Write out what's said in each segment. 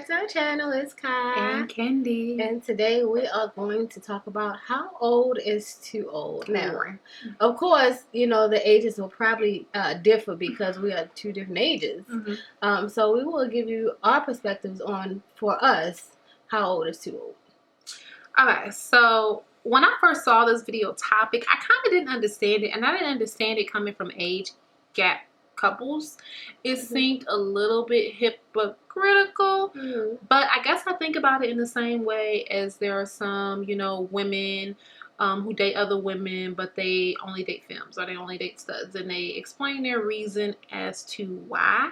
back to our channel. It's Kai and Candi. and today we are going to talk about how old is too old. Now, of course, you know the ages will probably differ because we are two different ages. So we will give you our perspectives on, for us, how old is too old. Okay, so when I first saw this video topic, I kind of didn't understand it, and I didn't understand it coming from age gap couples. It seemed a little bit hypocritical, but I guess I think about it in the same way as there are some, you know, women who date other women, but they only date femmes or they only date studs, and they explain their reason as to why.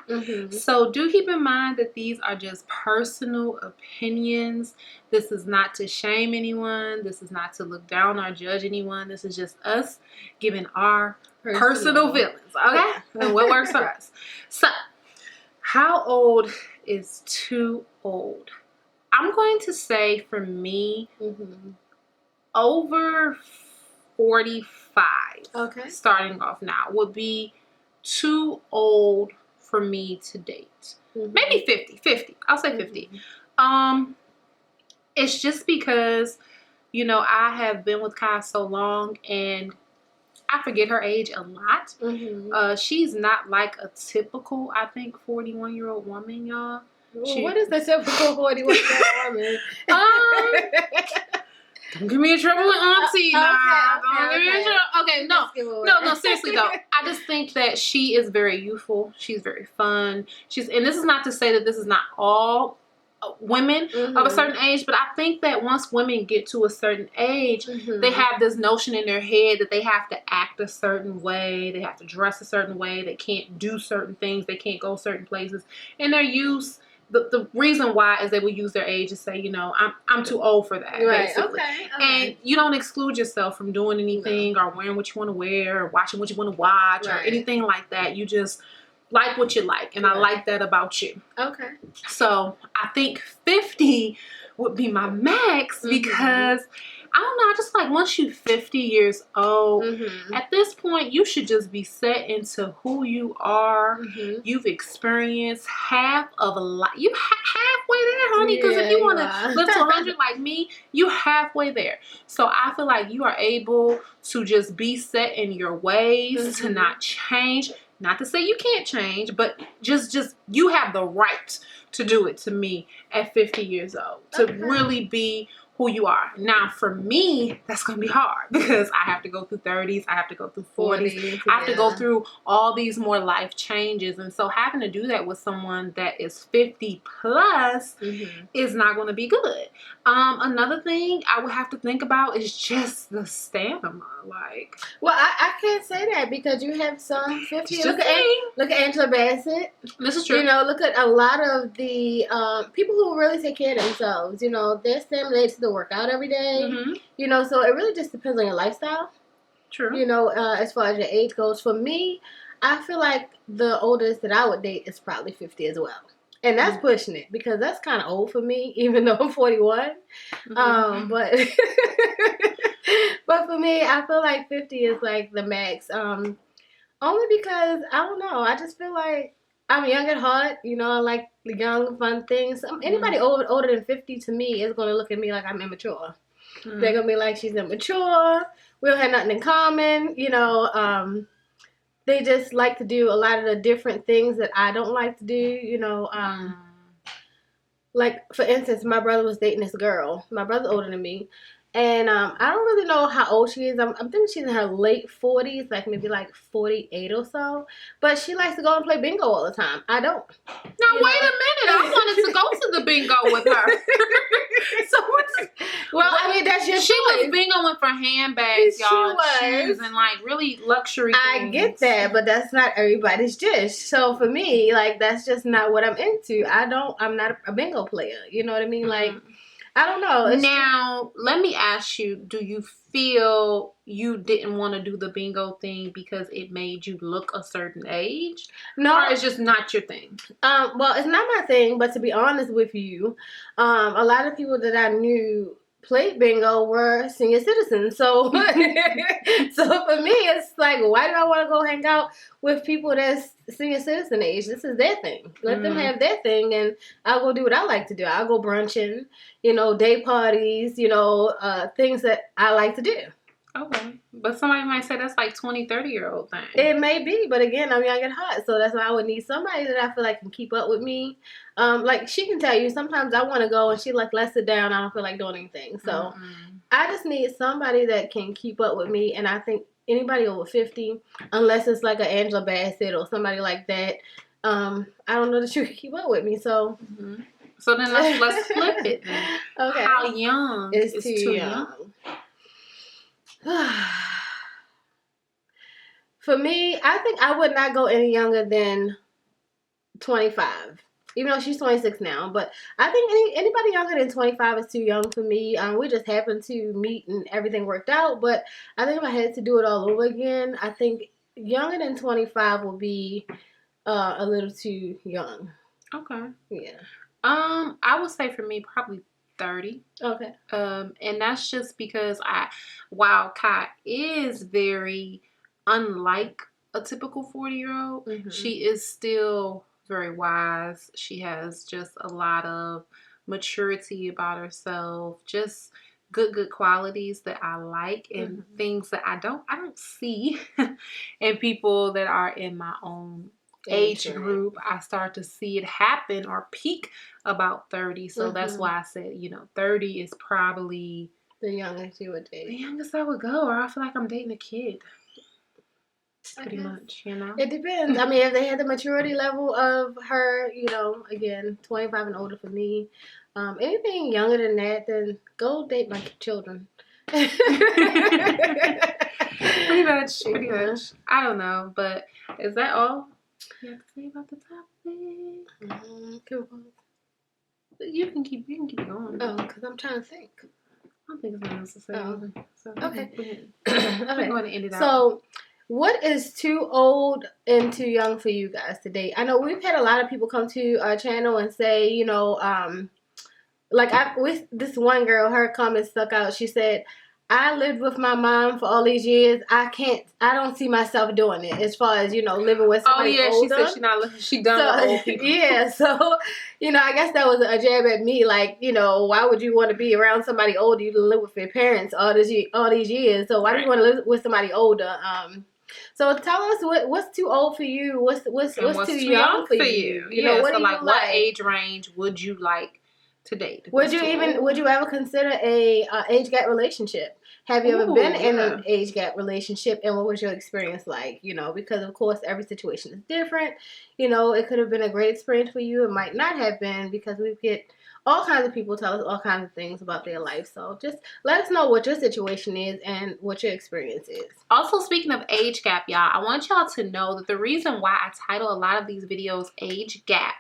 So do keep in mind that these are just personal opinions. This is not to shame anyone. This is not to look down or judge anyone. This is just us giving our personal feelings, okay? And what works for us. So, how old is too old? I'm going to say for me, over 45, starting off now, would be too old for me to date. Maybe 50. I'll say 50. It's just because, you know, I have been with Kai so long and I forget her age a lot. She's not like a typical, I think, 41-year-old woman, y'all. What is the typical 41-year-old woman? Don't give me in trouble with Auntie. No, seriously though. I just think that she is very youthful. She's very fun. And this is not to say that this is not all women of a certain age, but I think that once women get to a certain age, they have this notion in their head that they have to act a certain way, they have to dress a certain way, they can't do certain things, they can't go certain places, and they're used. The reason why is they will use their age to say, you know, I'm too old for that, basically. And you don't exclude yourself from doing anything or wearing what you want to wear or watching what you want to watch or anything like that. You just like what you like, and I like that about you. So I think 50 would be my max because I don't know, I just like once you're 50 years old, at this point you should just be set into who you are. You've experienced half of a life. You halfway there, honey, because if you want to live to 100 like me, you halfway there. So I feel like you are able to just be set in your ways, to not change. Not to say you can't change, but just you have the right to do it, to me, at 50 years old, to really be who you are. Now, for me, that's going to be hard because I have to go through 30s, I have to go through 40s, I have to go through all these more life changes. And so having to do that with someone that is 50 plus is not going to be good. Another thing I would have to think about is just the stamina. Like, well, I can't say that because you have some 50. Look at Angela Bassett. This is true. You know, look at a lot of the people who really take care of themselves. You know, they're stimulated to work out every day. You know, so it really just depends on your lifestyle. True. You know, as far as your age goes. For me, I feel like the oldest that I would date is probably 50 as well. And that's pushing it because that's kind of old for me, even though I'm 41. But but for me, I feel like 50 is like the max. Only because, I don't know, I just feel like I'm young at heart. You know, I like the young, fun things. Anybody older than 50 to me is going to look at me like I'm immature. They're going to be like, she's immature. We don't have nothing in common. You know, they just like to do a lot of the different things that I don't like to do. You know, like, for instance, my brother was dating this girl. My brother's older than me. And I don't really know how old she is. I'm thinking she's in her late 40s, like maybe like 48 or so. But she likes to go and play bingo all the time. I don't. Now, wait a minute. I wanted to go to the bingo with her. Well, I mean, that's your choice. She was bingoing for handbags, y'all, shoes, and like really luxury things. I get that, but that's not everybody's dish. So for me, like, that's just not what I'm into. I'm not a bingo player. You know what I mean? Like, I don't know. Now, let me ask you, do you feel you didn't want to do the bingo thing because it made you look a certain age? No. Or it's just not your thing? Well, it's not my thing, but to be honest with you, a lot of people that I knew played bingo were senior citizens. So, so for me, it's like, why do I want to go hang out with people that's senior citizen age? This is their thing. Let them have their thing, and I'll go do what I like to do. I'll go brunching, day parties, things that I like to do. Okay. But somebody might say that's like 20, 30-year-old thing. It may be, but again, I'm young and hot, so that's why I would need somebody that I feel like can keep up with me. Like, she can tell you, sometimes I want to go, and she like, let's sit down, I don't feel like doing anything. So I just need somebody that can keep up with me, and I think anybody over 50, unless it's like an Angela Bassett or somebody like that, I don't know that you can keep up with me, so... So then let's flip it then. Okay. How young is too young? For me, I think I would not go any younger than 25. Even though she's 26 now. But I think anybody younger than 25 is too young for me. We just happened to meet and everything worked out. But I think if I had to do it all over again, I think younger than 25 will be a little too young. Okay. Yeah. I would say for me, probably 30. Okay. And that's just because while Kai is very unlike a typical 40-year-old, she is still very wise. She has just a lot of maturity about herself, just good qualities that I like, and things that I don't see in people that are in my own age group. I start to see it happen or peak about 30. So that's why I said, 30 is probably the youngest you would date. The youngest I would go, or I feel like I'm dating a kid. Pretty much, It depends. I mean, if they had the maturity level of her, again, 25 and older for me. Anything younger than that, then go date my children. Pretty much. I don't know, but is that all you have to say about the topic? You can keep going. Oh, because I'm trying to think. I don't think it's not necessary. Oh. So okay. I'm going to end it out. So, what is too old and too young for you guys to date? I know we've had a lot of people come to our channel and say, with this one girl, her comment stuck out. She said, I lived with my mom for all these years. I don't see myself doing it as far as, living with somebody older. She said she done with old people. Yeah, so, I guess that was a jab at me. Like, why would you want to be around somebody older? You live with your parents all these years. So why do you want to live with somebody older? So tell us what's too old for you? What's too young for you? What age range would you like to date? Would you ever consider a age gap relationship? Have you ever been in an age gap relationship, and what was your experience like? Because of course every situation is different. It could have been a great experience for you. It might not have been, because we get all kinds of people tell us all kinds of things about their life. So just let us know what your situation is and what your experience is. Also, speaking of age gap, y'all, I want y'all to know that the reason why I title a lot of these videos Age Gap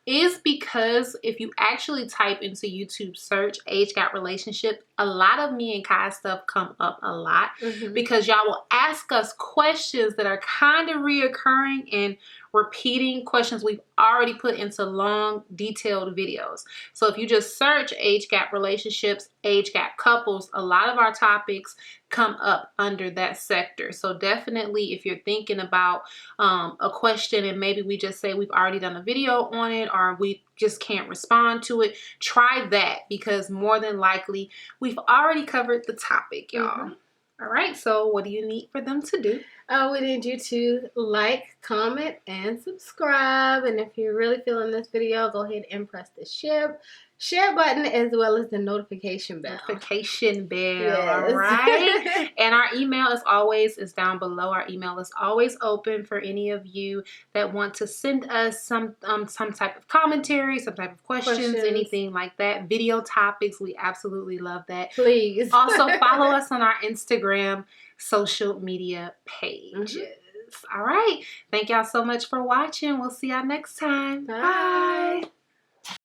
is because if you actually type into YouTube search age gap relationship, a lot of me and Kai stuff come up a lot, because y'all will ask us questions that are kind of reoccurring and repeating questions we've already put into long, detailed videos. So if you just search age gap relationships, age gap couples, a lot of our topics come up under that sector. So definitely, if you're thinking about a question and maybe we just say we've already done a video on it, or we just can't respond to it, try that, because more than likely we've already covered the topic, y'all. All right, so what do you need for them to do? We need you to like, comment, and subscribe. And if you're really feeling this video, go ahead and press the share button, as well as the notification bell. Yes. All right. And our email, as always, is down below. Our email is always open for any of you that want to send us some type of commentary, some type of questions, anything like that. Video topics, we absolutely love that. Please. Also, follow us on our Instagram social media pages. All right. Thank y'all so much for watching. We'll see y'all next time. Bye.